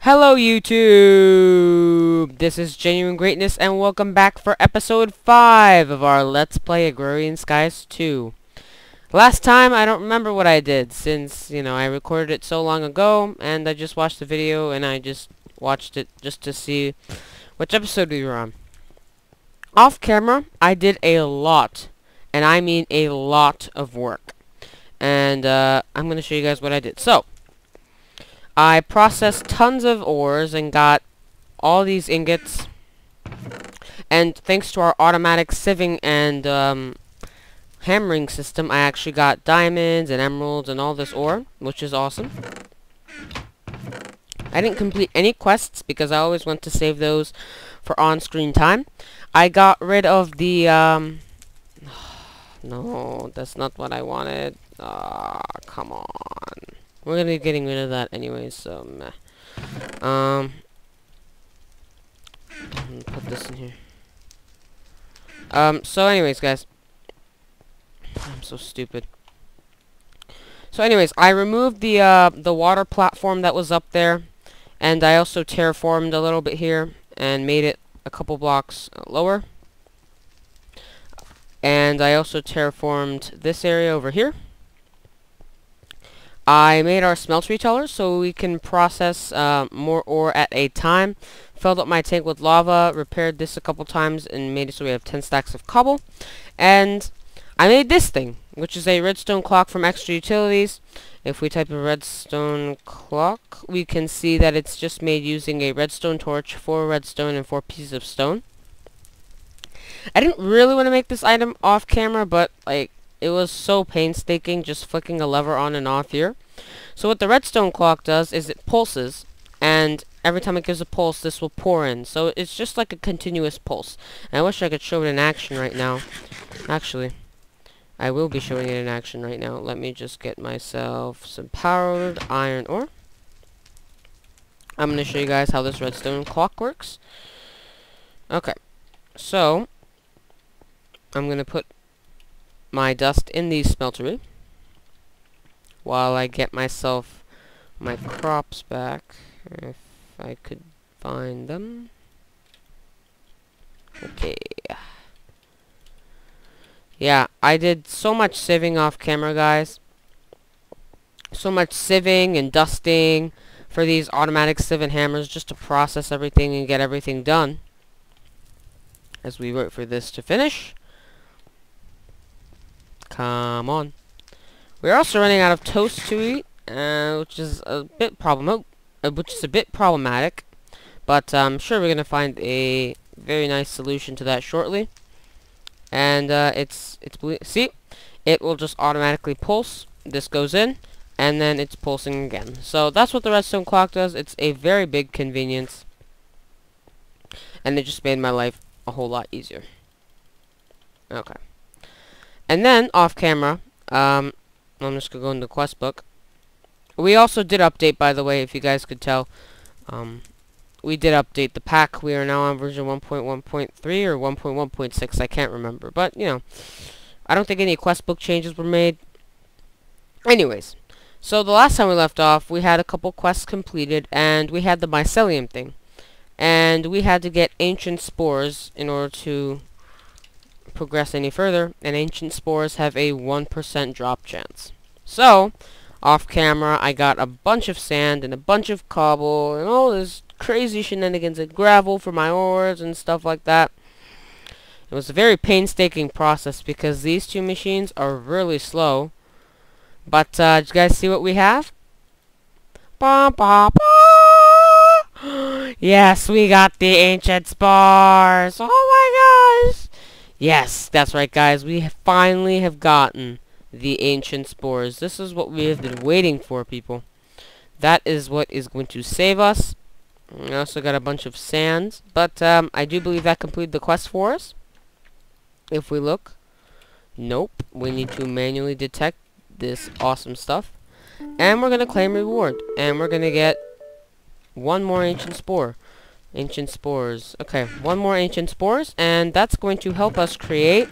Hello YouTube! This is Genuine Greatness and welcome back for episode 5 of our Let's Play Agrarian Skies 2. Last time, I don't remember what I did since, I recorded it so long ago and I just watched the video and I just watched it just to see which episode we were on. Off camera, I did a lot, and I mean a lot of work. And I'm going to show you guys what I did. So, I processed tons of ores and got all these ingots. And thanks to our automatic sieving and hammering system, I actually got diamonds and emeralds and all this ore, which is awesome. I didn't complete any quests because I always want to save those for on-screen time. I got rid of the, no, that's not what I wanted. Come on. We're gonna be getting rid of that anyways, so meh. I'm gonna put this in here. So anyways, guys. I'm so stupid. So anyways, I removed the water platform that was up there, and I also terraformed a little bit here and made it a couple blocks lower. And I also terraformed this area over here. I made our smeltery teller so we can process more ore at a time. Filled up my tank with lava, repaired this a couple times, and made it so we have 10 stacks of cobble. And I made this thing, which is a redstone clock from Extra Utilities. If we type a redstone clock, we can see that it's just made using a redstone torch, 4 redstone, and 4 pieces of stone. I didn't really want to make this item off camera, but like, it was so painstaking just flicking a lever on and off here. So what the redstone clock does is it pulses, and every time it gives a pulse, this will pour in. So it's just like a continuous pulse. And I wish I could show it in action right now. Actually, I will be showing it in action right now. Let me just get myself some powered iron ore. I'm going to show you guys how this redstone clock works. Okay, so I'm going to put my dust in the smeltery while I get myself my crops back, if I could find them. Okay. Yeah, I did so much sieving off camera, guys. So much sieving and dusting for these automatic sieve and hammers just to process everything and get everything done as we wait for this to finish. Come on. We're also running out of toast to eat, which is a bit problematic. But I'm sure we're gonna find a very nice solution to that shortly. And see, it will just automatically pulse. This goes in, and then it's pulsing again. So that's what the redstone clock does. It's a very big convenience, and it just made my life a whole lot easier. Okay. And then, off camera, I'm just going to go into the quest book. We also did update, by the way, if you guys could tell. We did update the pack. We are now on version 1.1.3 or 1.1.6. I can't remember. But, I don't think any quest book changes were made. Anyways, so the last time we left off, we had a couple quests completed, and we had the mycelium thing. And we had to get ancient spores in order to progress any further, and ancient spores have a 1% drop chance. So, off camera, I got a bunch of sand and a bunch of cobble and all this crazy shenanigans and gravel for my ores and stuff like that. It was a very painstaking process because these two machines are really slow. But, did you guys see what we have? Ba, ba, ba. Yes, we got the ancient spores. Oh my gosh. Yes, that's right, guys. We finally have gotten the ancient spores. This is what we have been waiting for, people. That is what is going to save us. We also got a bunch of sand, but I do believe that completed the quest for us. If we look, nope. We need to manually detect this awesome stuff, and we're gonna claim reward, and we're gonna get one more ancient spore. Ancient spores. Okay, one more ancient spores, and that's going to help us create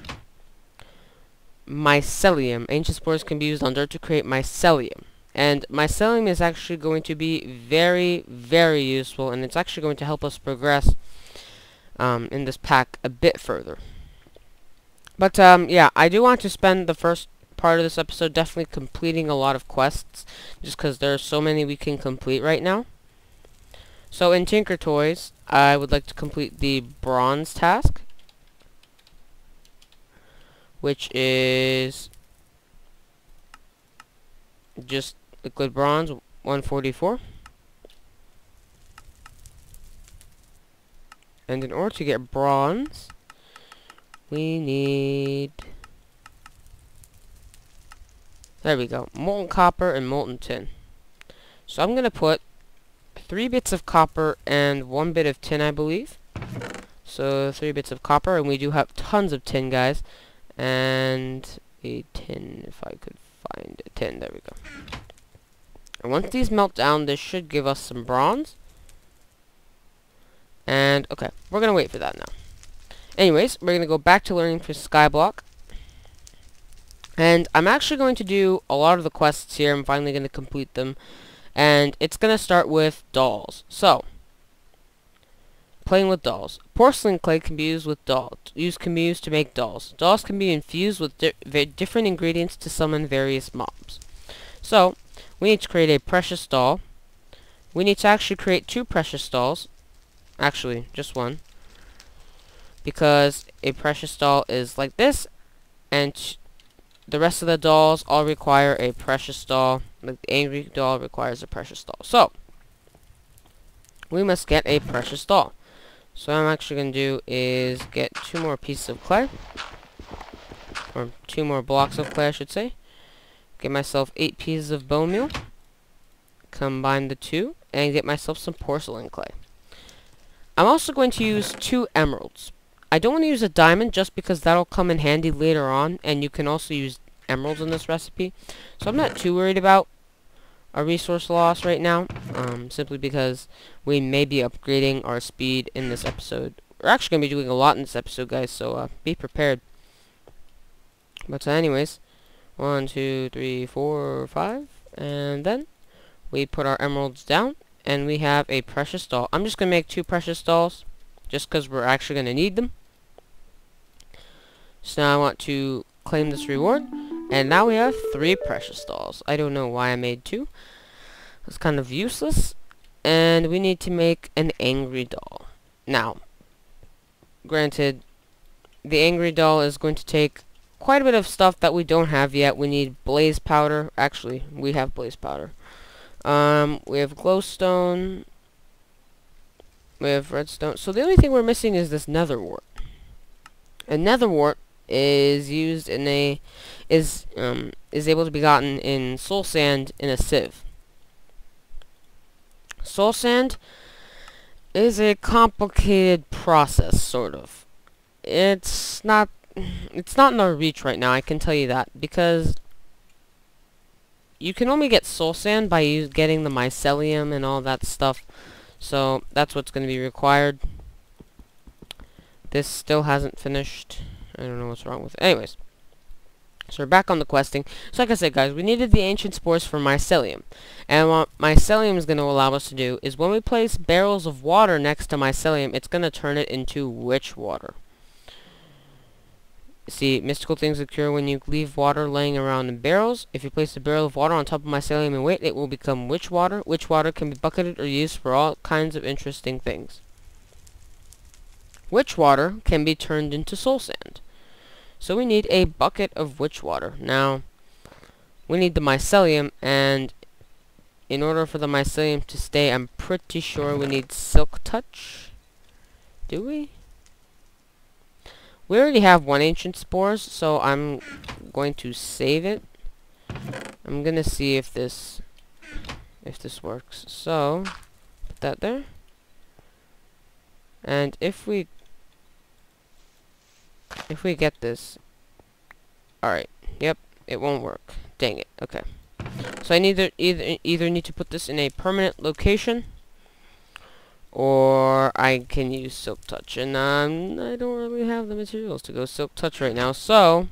mycelium. Ancient spores can be used on dirt to create mycelium. And mycelium is actually going to be very, very useful, and it's actually going to help us progress in this pack a bit further. But yeah, I do want to spend the first part of this episode definitely completing a lot of quests, just because there are so many we can complete right now. So in Tinker Toys, I would like to complete the bronze task, which is just liquid bronze 144. And in order to get bronze, we need, there we go, molten copper and molten tin. So I'm going to put 3 bits of copper and 1 bit of tin, I believe. So 3 bits of copper, and we do have tons of tin, guys. And a tin, if I could find a tin, there we go. And once these melt down, this should give us some bronze. And, okay, we're going to wait for that now. Anyways, we're going to go back to learning for Skyblock. And I'm actually going to do a lot of the quests here. I'm finally going to complete them. And it's going to start with dolls. So, playing with dolls. Porcelain clay can be used with dolls. Can be used to make dolls. Dolls can be infused with different ingredients to summon various mobs. So, we need to create a precious doll. We need to actually create 2 precious dolls. Actually, just 1. Because a precious doll is like this, and the rest of the dolls all require a precious doll. Like the angry doll requires a precious doll. So, we must get a precious doll. So what I'm actually going to do is get 2 more pieces of clay. Or 2 more blocks of clay, I should say. Get myself 8 pieces of bone meal. Combine the 2, and get myself some porcelain clay. I'm also going to use 2 emeralds. I don't want to use a diamond just because that'll come in handy later on, and you can also use emeralds in this recipe. So I'm not too worried about a resource loss right now, simply because we may be upgrading our speed in this episode. We're actually going to be doing a lot in this episode, guys, so be prepared. But anyways, 1, 2, 3, 4, 5, and then we put our emeralds down, and we have a precious doll. I'm just going to make 2 precious dolls, just because we're actually going to need them. So now I want to claim this reward, and now we have 3 precious dolls. I don't know why I made 2. It's kind of useless. And we need to make an angry doll. Now, granted, the angry doll is going to take quite a bit of stuff that we don't have yet. We need blaze powder. Actually, we have blaze powder. We have glowstone. We have redstone. So the only thing we're missing is this nether wart. And nether wart is used in is able to be gotten in soul sand in a sieve. Soul sand is a complicated process, sort of. It's not in our reach right now, I can tell you that, because you can only get soul sand by getting the mycelium and all that stuff. So that's what's going to be required. This still hasn't finished. I don't know what's wrong with it. Anyways, so we're back on the questing. So like I said, guys, we needed the ancient spores for mycelium. And what mycelium is going to allow us to do is when we place barrels of water next to mycelium, it's going to turn it into witch water. See, mystical things occur when you leave water laying around in barrels. If you place a barrel of water on top of mycelium and wait, it will become witch water. Witch water can be bucketed or used for all kinds of interesting things. Witch water can be turned into soul sand. So we need a bucket of witch water. Now, we need the mycelium, and in order for the mycelium to stay, I'm pretty sure we need silk touch. Do we? We already have 1 ancient spores, so I'm going to save it. I'm gonna see if this works. So, put that there. And if we get this, alright, yep, it won't work. Dang it. Okay. So I either need to put this in a permanent location, or I can use silk touch, and I don't really have the materials to go silk touch right now. So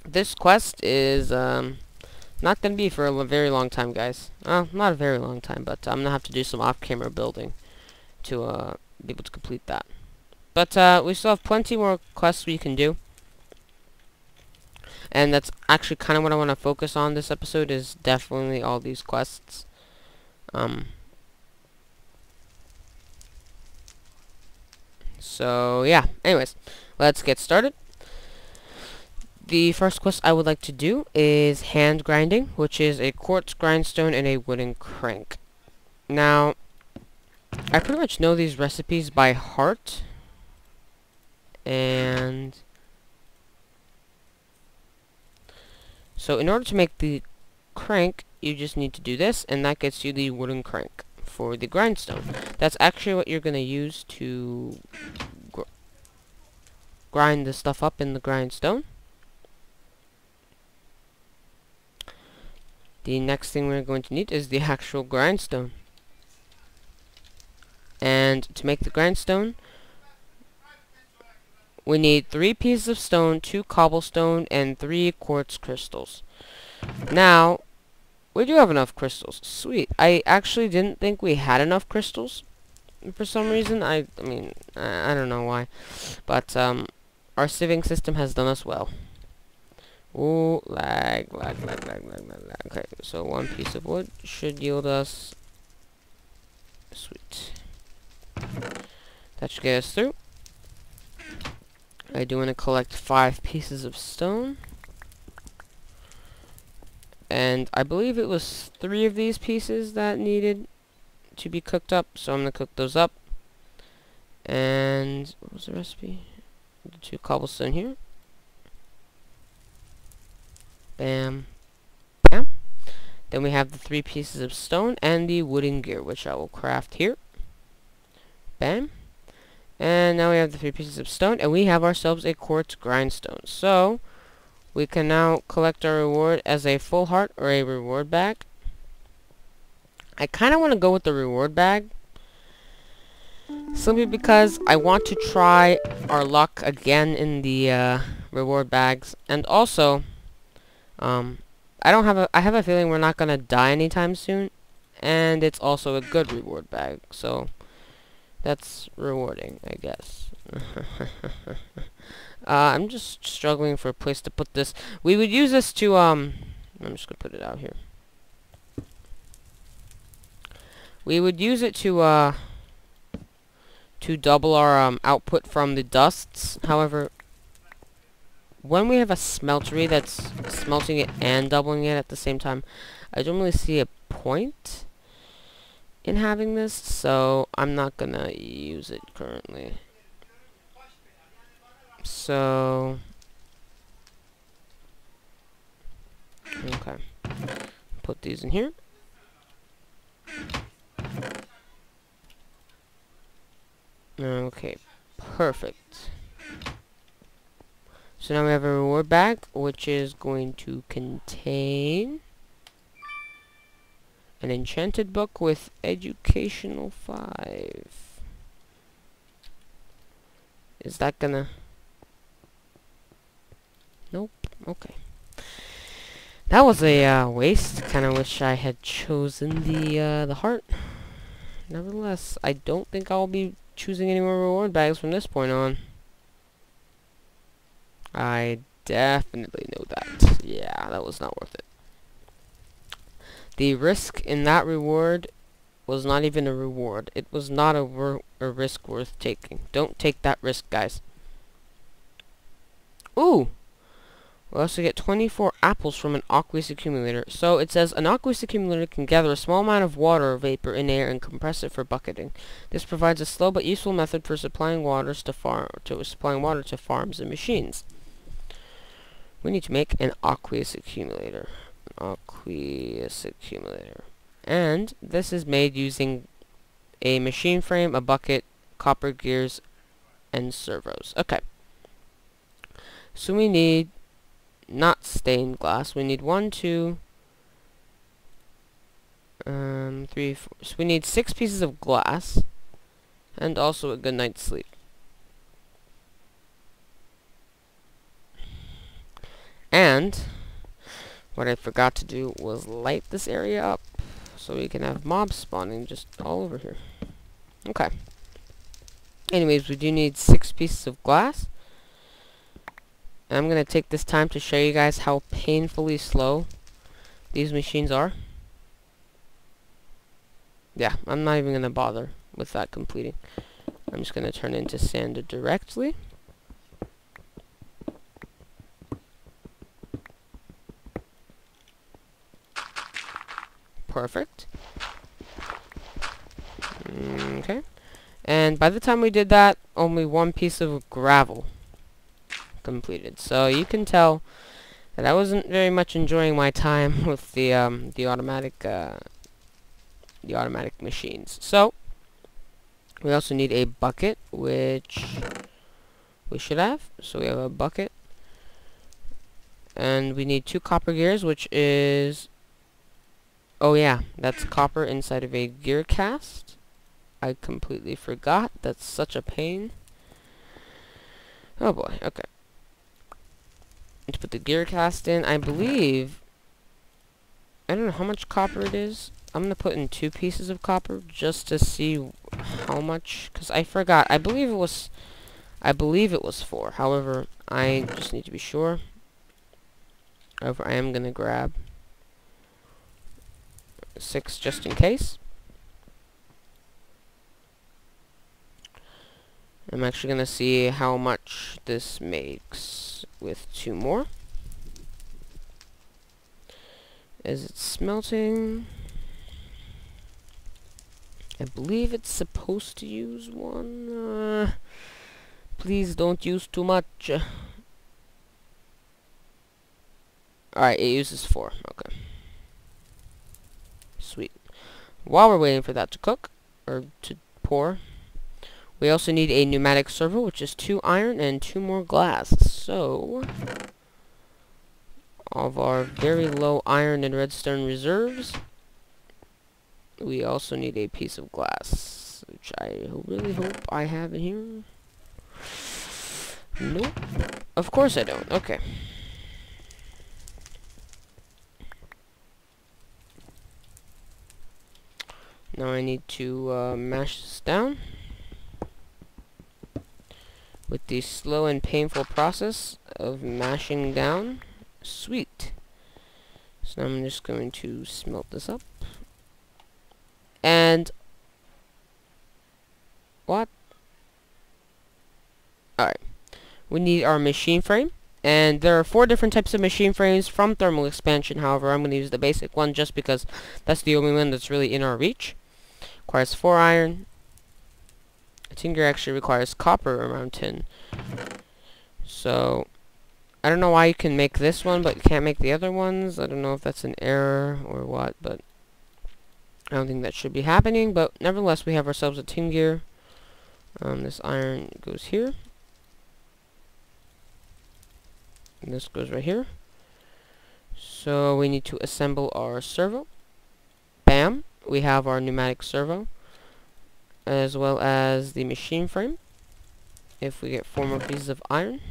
this quest is not Not gonna be for a very long time, guys. Not a very long time, but I'm gonna have to do some off-camera building to be able to complete that. But we still have plenty more quests we can do. And that's actually kind of what I want to focus on this episode, is definitely all these quests. So yeah, anyways, let's get started. The first quest I would like to do is hand grinding, which is a quartz grindstone and a wooden crank. Now, I pretty much know these recipes by heart, and so in order to make the crank, you just need to do this, and that gets you the wooden crank for the grindstone. That's actually what you're going to use to grind the stuff up in the grindstone. The next thing we're going to need is the actual grindstone. And to make the grindstone, we need 3 pieces of stone, 2 cobblestone, and 3 quartz crystals. Now, we do have enough crystals. Sweet. I actually didn't think we had enough crystals for some reason. I mean, I don't know why. But, our sieving system has done us well. Ooh, lag. Okay, so 1 piece of wood should yield us... Sweet. That should get us through. I do want to collect 5 pieces of stone. And I believe it was 3 of these pieces that needed to be cooked up, so I'm going to cook those up. And what was the recipe? The 2 cobblestone here. Bam. Bam. Then we have the 3 pieces of stone and the wooden gear, which I will craft here. Bam. And now we have the 3 pieces of stone, and we have ourselves a quartz grindstone. So, we can now collect our reward as a full heart or a reward bag. I kind of want to go with the reward bag, simply because I want to try our luck again in the reward bags. And also, I have a feeling we're not gonna die anytime soon, and it's also a good reward bag, so that's rewarding, I guess. I'm just struggling for a place to put this. We would use this to I'm just gonna put it out here. We would use it to double our output from the dusts. However, when we have a smeltery that's smelting it and doubling it at the same time, I don't really see a point in having this, so I'm not gonna use it currently. So, okay, put these in here. Okay, perfect. So now we have a reward bag, which is going to contain an enchanted book with educational 5. Is that gonna... Nope. Okay. That was a waste. Kind of wish I had chosen the heart. Nevertheless, I don't think I'll be choosing any more reward bags from this point on. I definitely know that. Yeah, that was not worth it. The risk in that reward was not even a reward. It was not a risk worth taking. Don't take that risk, guys. Ooh! We also get 24 apples from an aqueous accumulator. So it says an aqueous accumulator can gather a small amount of water or vapor in air and compress it for bucketing. This provides a slow but useful method for supplying water to farms and machines. We need to make an aqueous accumulator. And this is made using a machine frame, a bucket, copper gears, and servos. Okay. So we need not stained glass. We need 1, 2, 3, 4. So we need 6 pieces of glass, and also a good night's sleep. And What I forgot to do was light this area up so we can have mobs spawning just all over here. Okay. Anyways, we do need 6 pieces of glass. And I'm going to take this time to show you guys how painfully slow these machines are. Yeah, I'm not even going to bother with that completing. I'm just going to turn it into sand directly. Perfect. Okay. And by the time we did that, only 1 piece of gravel completed. So you can tell that I wasn't very much enjoying my time with the automatic machines. So we also need a bucket, which we should have. So we have a bucket, and we need 2 copper gears, which is, oh yeah, that's copper inside of a gear cast. I completely forgot. That's such a pain. Oh boy. Okay. To put the gear cast in, I believe, I don't know how much copper it is. I'm gonna put in 2 pieces of copper just to see how much, because I forgot. I believe it was 4. However, I just need to be sure. However, I am gonna grab 6 just in case. I'm actually gonna see how much this makes with 2 more. Is it smelting? I believe it's supposed to use 1. Please don't use too much. Alright, it uses 4. Okay. Sweet. While we're waiting for that to cook, or to pour, we also need a pneumatic servo, which is 2 iron and 2 more glass. So, of our very low iron and redstone reserves, we also need a piece of glass, which I really hope I have in here. Nope. Of course I don't. Okay. Now I need to mash this down with the slow and painful process of mashing down. Sweet. So now I'm just going to smelt this up. And what? Alright. We need our machine frame. And there are 4 different types of machine frames from thermal expansion. However, I'm going to use the basic one just because that's the only one that's really in our reach. Requires 4 iron. I think it actually requires copper around 10. So, I don't know why you can make this one, but you can't make the other ones. I don't know if that's an error or what, but I don't think that should be happening. But nevertheless, we have ourselves a tin gear. This iron goes here. And this goes right here. So we need to assemble our servo. Bam! We have our pneumatic servo, as well as the machine frame. If we get 4 more pieces of iron.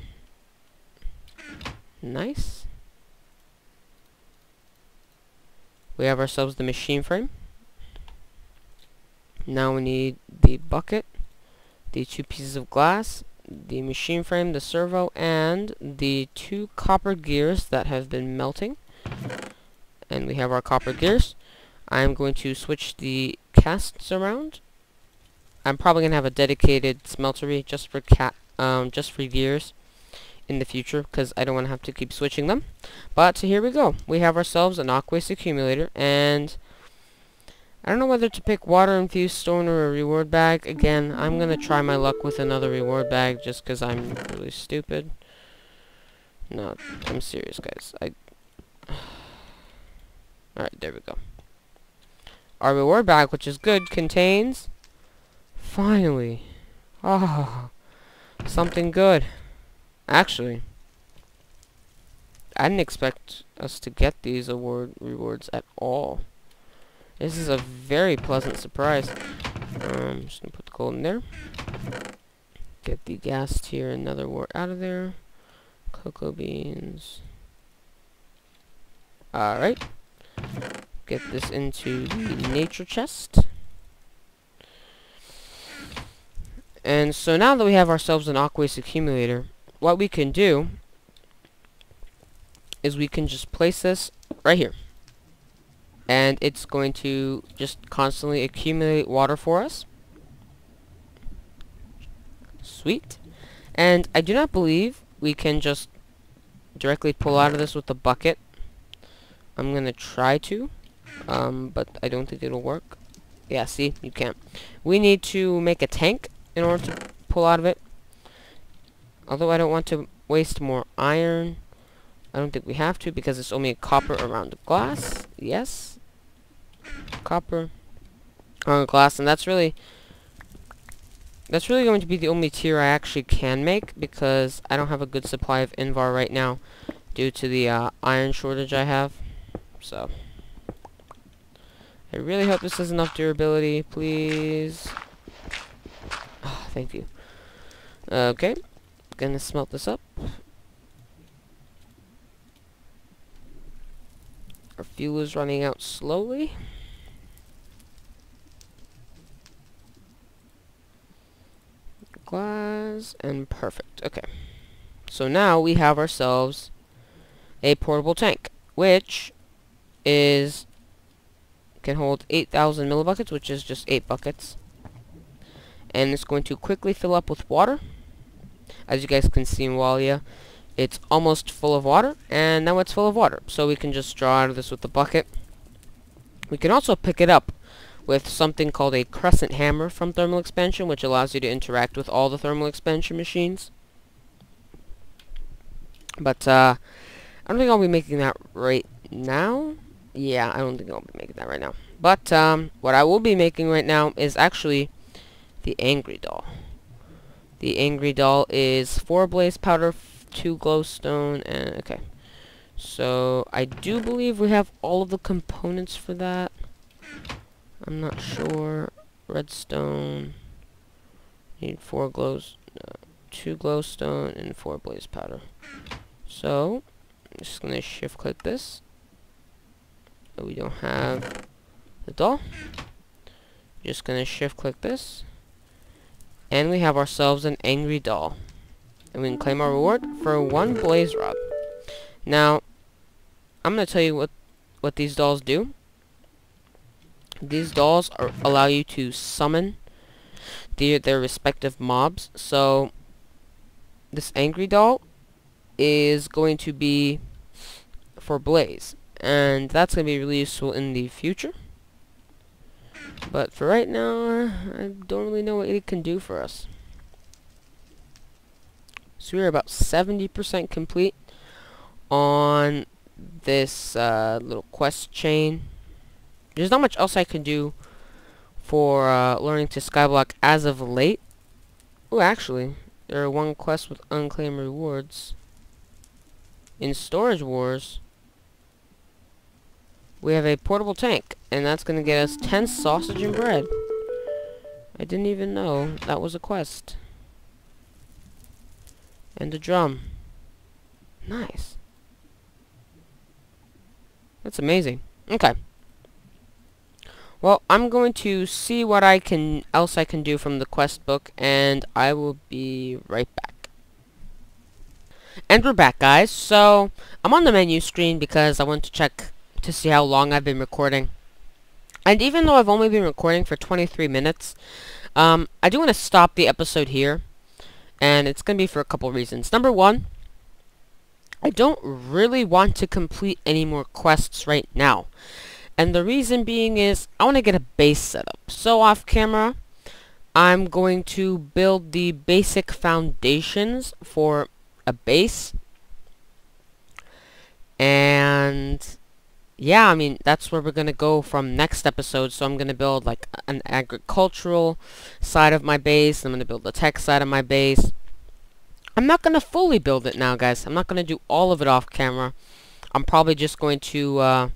Nice. We have ourselves the machine frame. Now we need the bucket, the 2 pieces of glass, the machine frame, the servo, and the 2 copper gears that have been melting. And we have our copper gears. I'm going to switch the casts around. I'm probably gonna have a dedicated smeltery just for gears in the future, because I don't want to have to keep switching them. But here we go. We have ourselves an aqua waste accumulator, and I don't know whether to pick water infused stone or a reward bag. Again, I'm gonna try my luck with another reward bag just because I'm really stupid. No, I'm serious, guys. Alright, there we go. Our reward bag, which is good, contains, finally, something good. Actually, I didn't expect us to get these rewards at all. This is a very pleasant surprise. I'm just gonna put the gold in there. Get the gas tier and nether wart out of there. Cocoa beans. Alright. Get this into the nature chest. And so now that we have ourselves an aqua waste accumulator, what we can do is we can just place this right here. And it's going to just constantly accumulate water for us. Sweet. And I do not believe we can just directly pull out of this with the bucket. I'm going to try to, but I don't think it'll work. Yeah, see? You can't. We need to make a tank in order to pull out of it. Although I don't want to waste more iron. I don't think we have to because it's only copper around the glass. Yes. Copper around glass, and that's really going to be the only tier I actually can make because I don't have a good supply of Invar right now due to the iron shortage I have. So I really hope this has enough durability, please. Oh, thank you. Okay, gonna smelt this up. Our fuel is running out slowly. Glass and perfect. Okay, so now we have ourselves a portable tank, which can hold 8,000 millibuckets, which is just 8 buckets. And it's going to quickly fill up with water. As you guys can see in Walia, it's almost full of water, and now it's full of water. So we can just draw out of this with the bucket. We can also pick it up with something called a crescent hammer from thermal expansion, which allows you to interact with all the thermal expansion machines. But I don't think I'll be making that right now. Yeah, I don't think I'll be making that right now. But what I will be making right now is actually the Angry Doll. The Angry Doll is 4 blaze powder, 2 glowstone, and okay. So I do believe we have all of the components for that. I'm not sure. Redstone. Need 4 glows, 2 glowstone, and 4 blaze powder. So I'm just gonna shift click this. So we don't have the doll. Just gonna shift click this. And we have ourselves an Angry Doll. And we can claim our reward for 1 blaze rod. Now, I'm going to tell you what these dolls do. These dolls allow you to summon their respective mobs. So, this Angry Doll is going to be for Blaze. And that's going to be really useful in the future. But for right now, I don't really know what it can do for us. So we're about 70% complete on this little quest chain. There's not much else I can do for learning to skyblock as of late. Oh, actually, there are 1 quest with unclaimed rewards. In Storage Wars, we have a portable tank, and that's going to get us 10 sausage and bread. I didn't even know that was a quest. And a drum. Nice. That's amazing. Okay. Well, I'm going to see what else I can do from the quest book, and I will be right back. And we're back, guys. So, I'm on the menu screen because I want to check to see how long I've been recording. And even though I've only been recording for 23 minutes, I do want to stop the episode here. And it's going to be for a couple reasons. Number 1, I don't really want to complete any more quests right now. And the reason being is I want to get a base set up. So off camera, I'm going to build the basic foundations for a base. And yeah, I mean, that's where we're going to go from next episode. So I'm going to build like an agricultural side of my base. I'm going to build the tech side of my base. I'm not going to fully build it now, guys. I'm not going to do all of it off camera. I'm probably just going to, I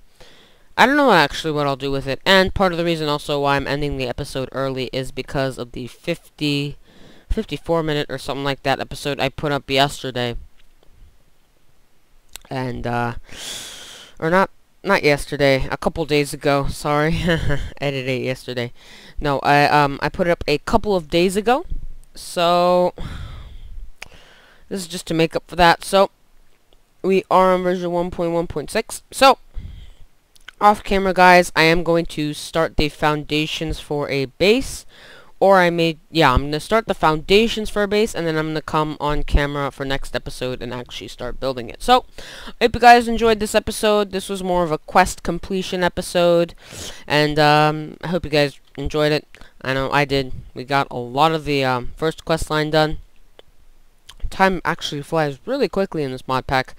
don't know actually what I'll do with it. And part of the reason also why I'm ending the episode early is because of the 54 minute or something like that episode I put up yesterday. And, or not not yesterday, a couple days ago. Sorry, I edited it yesterday. No, I put it up a couple of days ago. So this is just to make up for that. So we are on version 1.1.6. So off camera, guys, I am going to start the foundations for a base. Or I'm gonna start the foundations for a base, and then I'm gonna come on camera for next episode and actually start building it. So, I hope you guys enjoyed this episode. This was more of a quest completion episode, and I hope you guys enjoyed it. I know I did. We got a lot of the first quest line done. Time actually flies really quickly in this mod pack.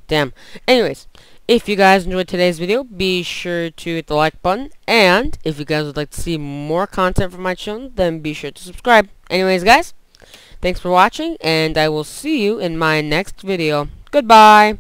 Damn. Anyways, if you guys enjoyed today's video, be sure to hit the like button, and if you guys would like to see more content from my channel, then be sure to subscribe. Anyways, guys, thanks for watching, and I will see you in my next video. Goodbye!